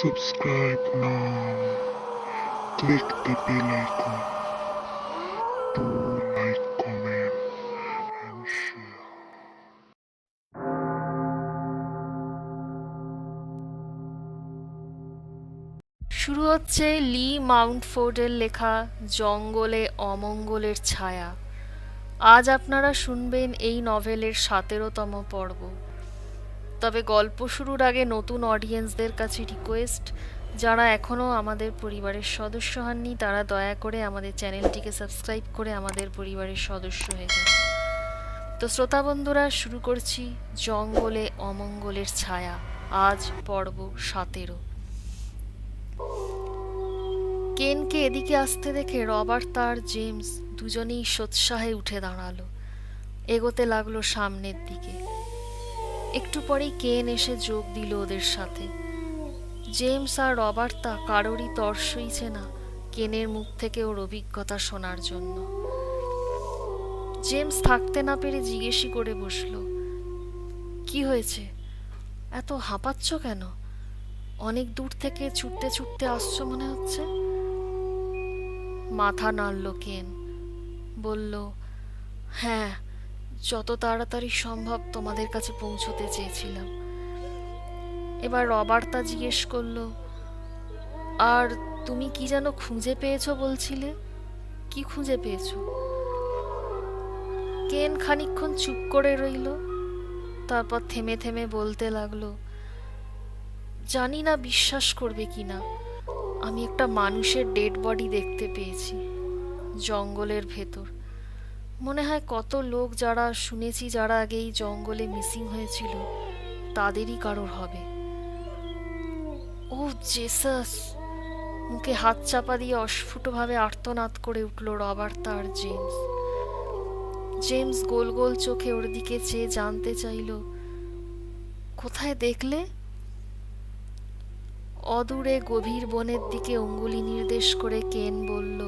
Subscribe now. Click the bell icon to like, comment, and share. শুরু হচ্ছে লি মাউন্টফোর্ডের লেখা জঙ্গলে অমঙ্গলের ছায়া। আজ আপনারা শুনবেন এই নভেলের 17তম পর্ব। তবে গল্প শুরুর আগে নতুন অডিয়েন্সদের কাছে রিকোয়েস্ট, যারা এখনও আমাদের পরিবারের সদস্য হননি তারা দয়া করে আমাদের চ্যানেলটিকে সাবস্ক্রাইব করে আমাদের পরিবারের সদস্য হয়ে যান। তো শ্রোতা বন্ধুরা, শুরু করছি জঙ্গলে অমঙ্গলের ছায়া, আজ পর্ব 17। কেনকে এদিকে আসতে দেখে রবার্ট আর জেমস দুজনেই সোৎসাহে উঠে দাঁড়ালো, এগোতে লাগলো সামনের দিকে। একটু পরেই কেন এসে যোগ দিল ওদের সাথে। জেমস আর রবার্তা কারোরই তর সইছে না কেনের মুখ থেকে ওর অভিজ্ঞতা শোনার জন্য। জেমস থাকতে না পেরে জিজ্ঞেসই করে বসলো, কি হয়েছে, এত হাঁপাচ্ছ কেন? অনেক দূর থেকে ছুটতে ছুটতে আসছো মনে হচ্ছে। মাথা নাড়ল কেন, বলল, হ্যাঁ, যত তাড়াতাড়ি সম্ভব তোমাদের কাছে পৌঁছতে চেয়েছিলাম। এবার রবার্তা জিজ্ঞেস করলো, আর তুমি কি যেন খুঁজে পেয়েছো বলছিলে, কি খুঁজে পেয়েছো? কেন খানিকক্ষণ চুপ করে রইল, তারপর থেমে থেমে বলতে লাগলো, জানি না বিশ্বাস করবে কিনা, আমি একটা মানুষের ডেড বডি দেখতে পেয়েছি জঙ্গলের ভেতর। মনে হয় কত লোক যারা শুনেছি যারা আগে এই জঙ্গলে মিসিং হয়েছিল তাদেরই কারোর হবে। ও জেসাস! মুখে হাত চাপা দিয়ে অস্ফুটভাবে আর্তনাদ করে উঠল রবার্তা আর জেমস। জেমস গোল গোল চোখে ওর দিকে চেয়ে জানতে চাইল, কোথায় দেখলে? অদূরে গভীর বনের দিকে অঙ্গুলি নির্দেশ করে কেন বলল,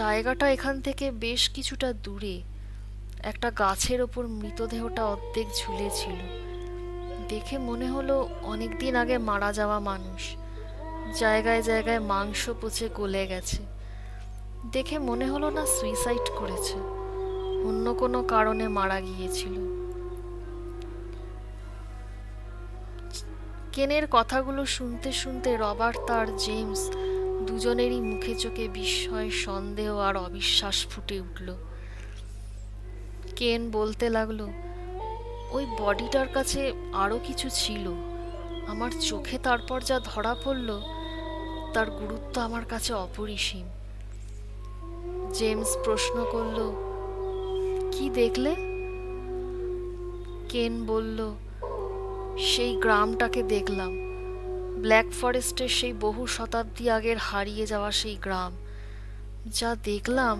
জায়গাটা এখান থেকে বেশ কিছুটা দূরে। একটা গাছের ওপর মৃতদেহটা অর্ধেক ঝুলেছিল। দেখে মনে হলো অনেকদিন আগে মারা যাওয়া মানুষ। জায়গায় জায়গায় মাংস পচে গলে গেছে। দেখে মনে হলো না সুইসাইড করেছে, অন্য কোনো কারণে মারা গিয়েছিল। কেনের কথাগুলো শুনতে শুনতে রবার্ট আর জেমস দুজনেরই মুখে চোখে বিস্ময়, সন্দেহ আর অবিশ্বাস ফুটে উঠল। কেন বলতে লাগলো, ওই বডিটার কাছে আরো কিছু ছিল। আমার চোখে তারপর যা ধরা পড়ল তার গুরুত্ব আমার কাছে অপরিসীম। জেমস প্রশ্ন করল, কি দেখলে? কেন বলল, সেই গ্রামটাকে দেখলাম, ব্ল্যাক ফরেস্টের সেই বহু শতাব্দী আগের হারিয়ে যাওয়া সেই গ্রাম। যা দেখলাম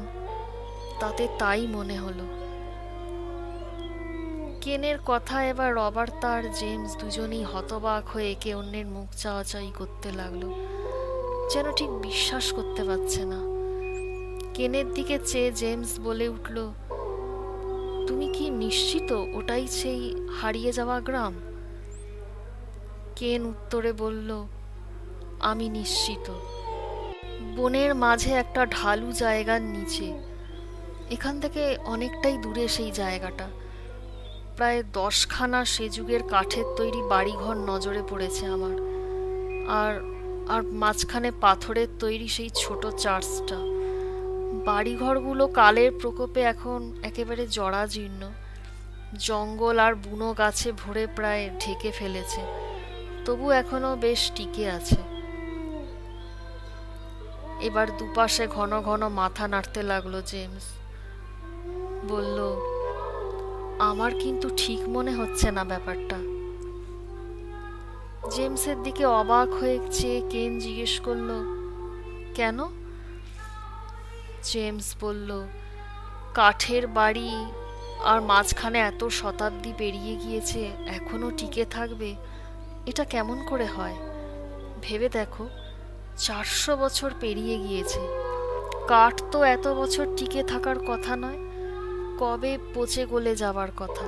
তাতে তাই মনে হলো। কেনের কথা এবার রবার্তা আর জেমস দুজনেই হতবাক হয়ে একে অন্যের মুখ চাওয়াচাই করতে লাগলো, যেন ঠিক বিশ্বাস করতে পারছে না। কেনের দিকে চেয়ে জেমস বলে উঠল, তুমি কি নিশ্চিত ওটাই সেই হারিয়ে যাওয়া গ্রাম? কেন উত্তরে বলল, আমি নিশ্চিত। বনের মাঝে একটা ঢালু জায়গার নিচে, এখান থেকে অনেকটাই দূরে সেই জায়গাটা। প্রায় 10খানা সে যুগের কাঠের তৈরি বাড়িঘর নজরে পড়েছে আমার, আর আর মাঝখানে পাথরের তৈরি সেই ছোট চার্চটা। বাড়িঘরগুলো কালের প্রকোপে এখন একেবারে জরাজীর্ণ, জঙ্গল আর বুনো গাছে ভরে প্রায় ঢেকে ফেলেছে, তবু এখনো বেশ টিকে আছে। এবার দুপাশে ঘন ঘন মাথা নাড়তে লাগলো জেমস, বলল, আমার কিন্তু ঠিক মনে হচ্ছে না ব্যাপারটা। জেমসের দিকে অবাক হয়ে চেয়ে কেন জিজ্ঞেস করলো, কেন? জেমস বলল, কাঠের বাড়ি আর মাঝখানে এত শতাব্দী পেরিয়ে গিয়েছে এখনো টিকে থাকবে, এটা কেমন করে হয়? ভেবে দেখো, 400 বছর পেরিয়ে গিয়েছে। কাঠ তো এত বছর টিকে থাকার কথা নয়, কবে পচে গলে যাবার কথা।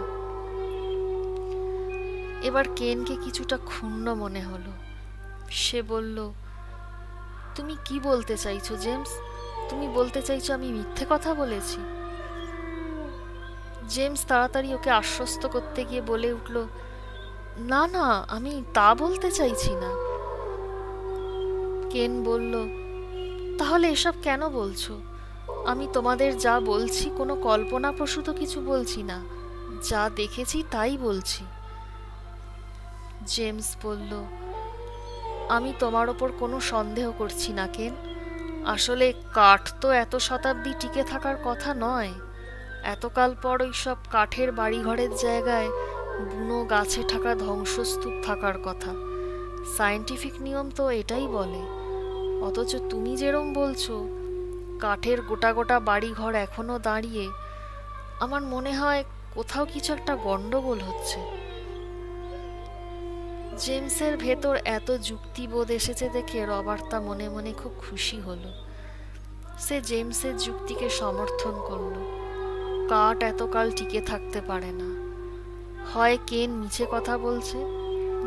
এবার কেনকে কিছুটা ক্ষুণ্ণ মনে হলো। সে বলল, তুমি কি বলতে চাইছো জেমস? তুমি বলতে চাইছো আমি মিথ্যে কথা বলেছি? জেমস তাড়াতাড়ি ওকে আশ্বস্ত করতে গিয়ে বলে উঠল, না না, আমি তা বলতে চাইছি না। কেন বলল, তাহলে এসব কেন বলছো? আমি তোমাদের যা বলছি কোনো কল্পনাপ্রসূত কিছু বলছি না, যা দেখেছি তাই বলছি। জেমস বলল, আমি তোমার ওপর কোনো সন্দেহ করছি না কেন। আসলে কাঠ তো এত শতাব্দী টিকে থাকার কথা নয়। এতকাল পর ওই সব কাঠের বাড়িঘরের জায়গায় বুনো গাছে থাকা ধ্বংসস্তূপ থাকার কথা। সায়েন্টিফিক নিয়ম তো এটাই বলে। অথচ তুমি যেরম বলছো কাঠের গোটা গোটা বাড়িঘর এখনো দাঁড়িয়ে, আমার মনে হয় কোথাও কিছু একটা গন্ডগোল হচ্ছে। জেমসের ভেতর এত যুক্তিবোধ এসেছে দেখে রবার্তা মনে মনে খুব খুশি হলো। সে জেমসের যুক্তিকে সমর্থন করলো। কাঠ এতকাল টিকে থাকতে পারে না। হয় কেন মিছে কথা বলছে,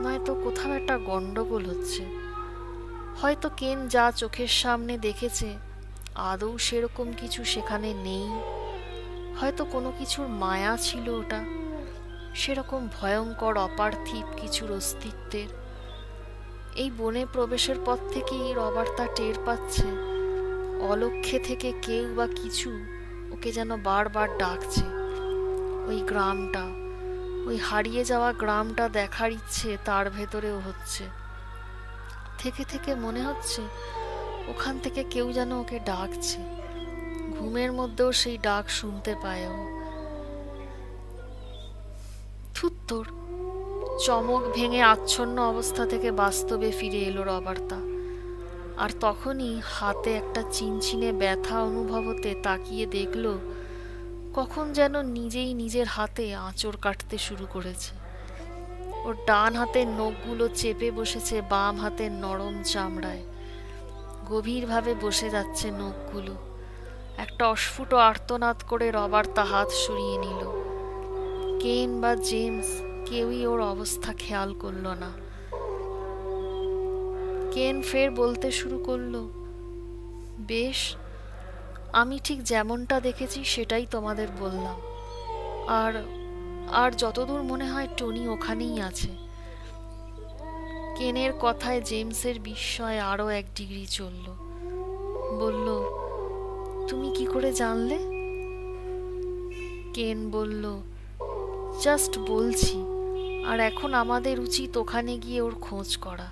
নয়তো কোথাও একটা গন্ডগোল হচ্ছে। হয়তো কেন যা চোখের সামনে দেখেছে আদৌ সেরকম কিছু সেখানে নেই। হয়তো কোনো কিছুর মায়া ছিল ওটা, সেরকম ভয়ঙ্কর অপার্থিব কিছুর অস্তিত্বের। এই বনে প্রবেশের পর থেকেই রবার্তা টের পাচ্ছে অলক্ষ্যে থেকে কেউ বা কিছু ওকে যেন বারবার ডাকছে। ওই গ্রামটা, ওই হারিয়ে যাওয়া গ্রামটা দেখার ইচ্ছে তার ভেতরেও হচ্ছে। থেকে থেকে মনে হচ্ছে ওখান থেকে কেউ যেন ওকে ডাকছে। ঘুমের মধ্যেও সেই ডাক শুনতে পায় ও। ধুত্তোর! চমক ভেঙে আচ্ছন্ন অবস্থা থেকে বাস্তবে ফিরে এলো রবার্তা। আর তখনই হাতে একটা চিনচিনে ব্যথা অনুভব হতে তাকিয়ে দেখল কখন যেন নিজেই নিজের হাতে আঁচড় কাটতে শুরু করেছে। ওর ডান হাতের নখগুলো চেপে বসেছে বাম হাতের নরম চামড়ায়। গভীরভাবে বসে যাচ্ছে নখগুলো। একটা অস্ফুট আর্তনাদ করে রবার্তা হাত সরিয়ে নিল। কেন বা জেমস কেউই ওর অবস্থা খেয়াল করলো না। কেন ফের বলতে শুরু করলো, বেশ, আমি ঠিক যেমনটা দেখেছি সেটাই তোমাদের বললাম। আর আর যতদূর মনে হয় টনি ওখানেই আছে। কেনের কথায় জেমসের বিস্ময় আরো 1 ডিগ্রি চলল। বলল, তুমি কি করে জানলে? কেন বলল, জাস্ট বলছি, আর এখন আমাদের উচিত ওখানে গিয়ে ওর খোঁজ করা।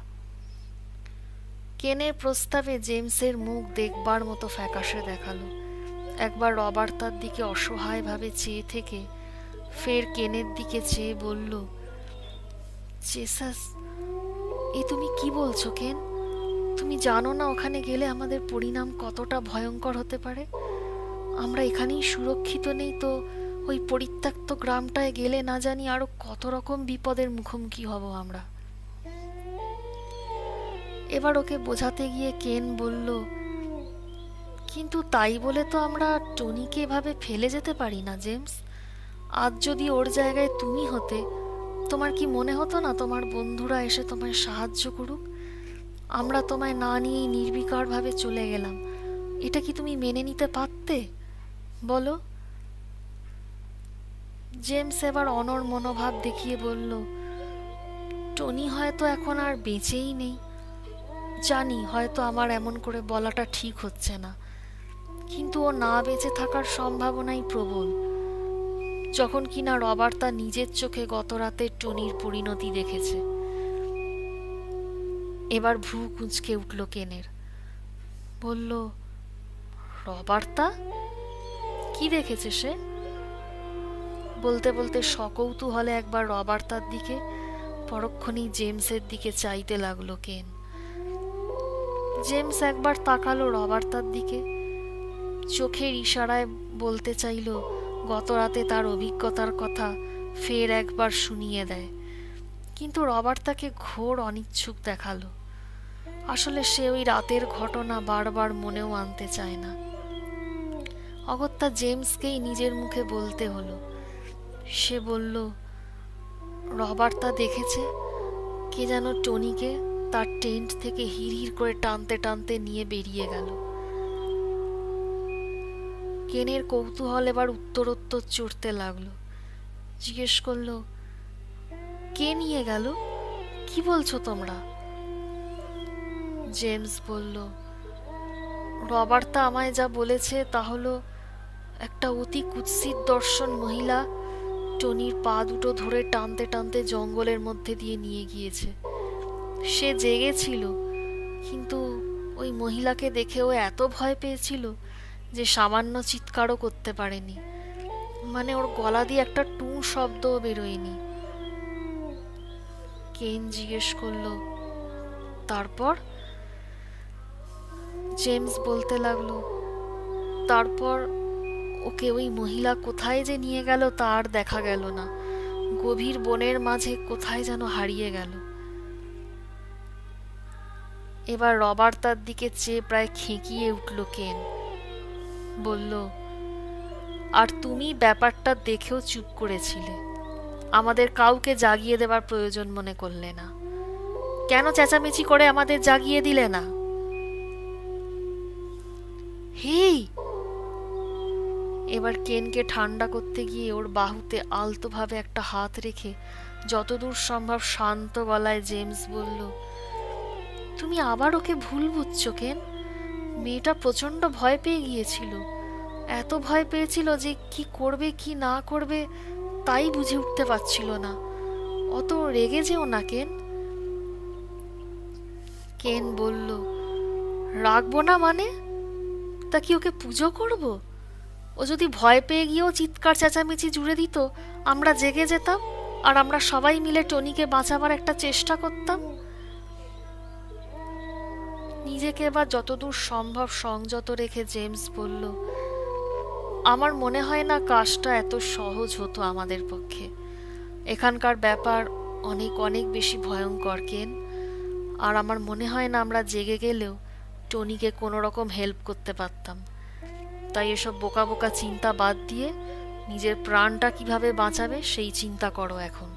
কেনের প্রস্তাবে জেমসের মুখ দেখবার মতো ফ্যাকাশে দেখালো। একবার রবার্তার দিকে অসহায়ভাবে চেয়ে থেকে ফের কেনের দিকে চেয়ে বলল, জেসাস, এ তুমি কি বলছো কেন? তুমি জানো না ওখানে গেলে আমাদের পরিণাম কতটা ভয়ঙ্কর হতে পারে? আমরা এখানেই সুরক্ষিত নেই তো ওই পরিত্যক্ত গ্রামটায় গেলে না জানি আরো কত রকম বিপদের মুখোমুখি হব আমরা। এবার ওকে বোঝাতে গিয়ে কেন বলল, কিন্তু তাই বলে তো আমরা টনিকে এভাবে ফেলে যেতে পারি না জেমস। আজ যদি ওর জায়গায় তুমি হতে, তোমার কি মনে হতো না তোমার বন্ধুরা এসে তোমায় সাহায্য করুক? আমরা তোমায় না নিয়েই নির্বিকারভাবে চলে গেলাম। এটা কি তুমি মেনে নিতে পারতে বলো? জেমস এবার অনড় মনোভাব দেখিয়ে বলল, টনি হয়তো এখন আর বেঁচেই নেই। জানি হয়তো আমার এমন করে বলাটা ঠিক হচ্ছে না, কিন্তু ও না বেঁচে থাকার সম্ভাবনাই প্রবল। যখন কিনা রবার্তা নিজের চোখে গত রাতে টনির পরিণতি দেখেছে। এবার ভ্রু কুঁচকে উঠল কেনের। বলল, রবার্তা? কি দেখেছে সে? বলতে বলতে সকৌতূহলে একবার রবার্তার দিকে, পরক্ষণেই জেমসের দিকে চাইতে লাগলো কেন। জেমস একবার তাকালো রবার্তার দিকে, চোখের ইশারায় বলতে চাইল গত রাতে তার অভিজ্ঞতার কথা ফের একবার শুনিয়ে দেয়, কিন্তু রবার্তাকে ঘোর অনিচ্ছুক দেখালো। আসলে সে ওই রাতের ঘটনা বারবার মনেও আনতে চায় না। অগত্যা জেমসকেই নিজের মুখে বলতে হলো। সে বলল, রবার্তা দেখেছে কে যেন টনিকে তার টেন্ট থেকে হিড়হিড় করে টানতে টানতে নিয়ে বেরিয়ে গেল। কেনের কৌতূহল এবার উত্তরোত্তর চড়তে লাগলো। জিজ্ঞেস করলো, কে নিয়ে গেল? কি বলছো তোমরা? জেমস বলল, রবার্তা আমায় যা বলেছে তা হলো একটা অতি কুৎসিত দর্শন মহিলা টনির পা দুটো ধরে টানতে টানতে জঙ্গলের মধ্যে দিয়ে নিয়ে গিয়েছে। সে জেগেছিল, কিন্তু ওই মহিলাকে দেখে ও এত ভয় পেয়েছিল যে সামান্য চিৎকারও করতে পারেনি। মানে ওর গলা দিয়ে একটা টু শব্দও বেরোয়নি। কেন জিজ্ঞেস করলো, তারপর? জেমস বলতে লাগলো, তারপর ওকে ওই মহিলা কোথায় যে নিয়ে গেল তা আর দেখা গেল না। গভীর বনের মাঝে কোথায় যেন হারিয়ে গেল। এবার রবার্তার দিকে চেয়ে প্রায় খেঁকিয়ে উঠল কেন। বলল, আর তুমি ব্যাপারটা দেখেও চুপ করেছিলে, আমাদের কাউকে জাগিয়ে দেবার প্রয়োজন মনে করলে না। কেন চেঁচামেচি করে আমাদের জাগিয়ে দিলে না? হেই! এবার কেনকে ঠান্ডা করতে গিয়ে ওর বাহুতে আলতোভাবে একটা হাত রেখে যতদূর সম্ভব শান্ত গলায় জেমস বলল, তুমি আবার ওকে ভুল বুঝছো কেন? মেয়েটা প্রচন্ড ভয় পেয়ে গিয়েছিল। এত ভয় পেয়েছিল যে কি করবে কি না করবে তাই বুঝে উঠতে পারছিল না। অত রেগে যেও না কেন। কেন বলল, রাখবো না মানে? তা কি ওকে পুজো করব? ও যদি ভয় পেয়ে গিয়েও চিৎকার চেঁচামেচি জুড়ে দিত, আমরা জেগে যেতাম আর আমরা সবাই মিলে টনিকে বাঁচাবার একটা চেষ্টা করতাম। নিজেকে এবার যতদূর সম্ভব সংযত রেখে জেমস বলল, আমার মনে হয় না কাজটা এত সহজ হতো আমাদের পক্ষে। এখানকার ব্যাপার অনেক অনেক বেশি ভয়ঙ্কর কেন। আর আমার মনে হয় না আমরা জেগে গেলেও টনিকে কোনো রকম হেল্প করতে পারতাম। তাই এসব বোকা বোকা চিন্তা বাদ দিয়ে নিজের প্রাণটা কিভাবে বাঁচাবে সেই চিন্তা করো এখন।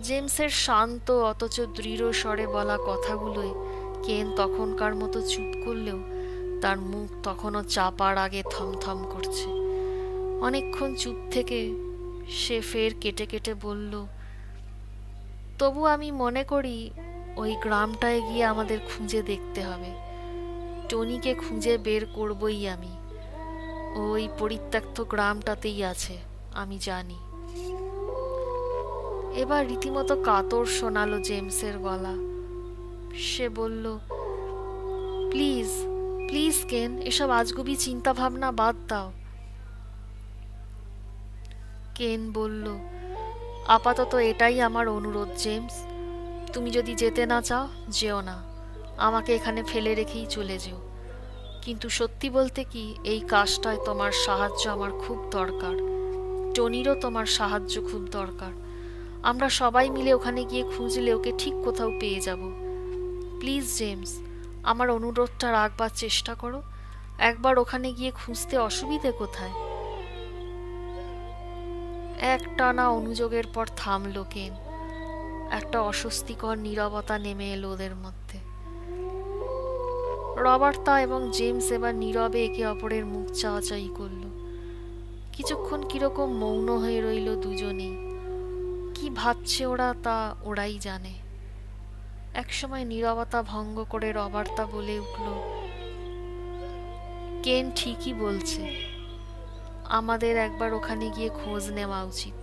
জেমসের শান্ত অথচ দৃঢ় স্বরে বলা কথাগুলোয় কেন তখনকার মতো চুপ করলেও তার মুখ তখনও চাপার আগে থমথম করছে। অনেকক্ষণ চুপ থেকে সে ফের কেটে কেটে বলল, তবু আমি মনে করি ওই গ্রামটায় গিয়ে আমাদের খুঁজে দেখতে হবে। টনিকে খুঁজে বের করবই আমি। ওই পরিত্যক্ত গ্রামটাতেই আছে, আমি জানি। এবার রীতিমতো কাতর শোনালো জেমসের গলা। সে বলল, প্লিজ প্লিজ কেন, এসব আজগুবি চিন্তা ভাবনা বাদ দাও। কেন বলল, আপাতত এটাই আমার অনুরোধ জেমস। তুমি যদি যেতে না চাও যেও না, আমাকে এখানে ফেলে রেখেই চলে যেও। কিন্তু সত্যি বলতে কি, এই কাজটায় তোমার সাহায্য আমার খুব দরকার। টনিরও তোমার সাহায্য খুব দরকার। আমরা সবাই মিলে ওখানে গিয়ে খুঁজলে ওকে ঠিক কোথাও পেয়ে যাব। প্লিজ জেমস, আমার অনুরোধটা রাখবার চেষ্টা করো। একবার ওখানে গিয়ে খুঁজতে অসুবিধে কোথায়? একটানা অনুযোগের পর থামল কেন। একটা অস্বস্তিকর নীরবতা নেমে এলো ওদের মধ্যে। রবার্তা এবং জেমস এবার নীরবে একে অপরের মুখ চাওয়াচাই করল। কিছুক্ষণ কিরকম মৌন হয়ে রইল দুজনেই। কি ভাবছে ওরা তা ওরাই জানে। একসময় নীরবতা ভঙ্গ করে রবার্তা বলে উঠল, কেন ঠিকই বলছে, আমাদের একবার ওখানে গিয়ে খোঁজ নেওয়া উচিত।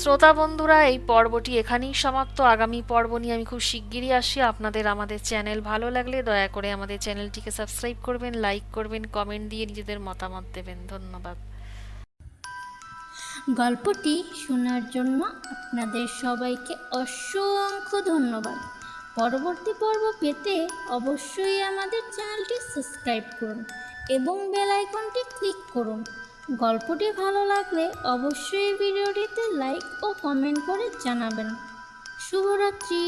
শ্রোতা বন্ধুরা, এই পর্বটি এখানেই সমাপ্ত। আগামী পর্ব নিয়ে আমি খুব শিগগিরই আসি। আপনাদের আমাদের চ্যানেল ভালো লাগলে দয়া করে আমাদের চ্যানেলটিকে সাবস্ক্রাইব করবেন, লাইক করবেন, কমেন্ট দিয়ে নিজেদের মতামত দেবেন। ধন্যবাদ। গল্পটি শোনার জন্য আপনাদের সবাইকে অসংখ্য ধন্যবাদ। পরবর্তী পর্ব পেতে অবশ্যই আমাদের চ্যানেলটি সাবস্ক্রাইব করুন এবং বেল আইকনটি ক্লিক করুন। গল্পটি ভালো লাগলে অবশ্যই ভিডিওটিতে লাইক ও কমেন্ট করে জানাবেন। শুভরাত্রি।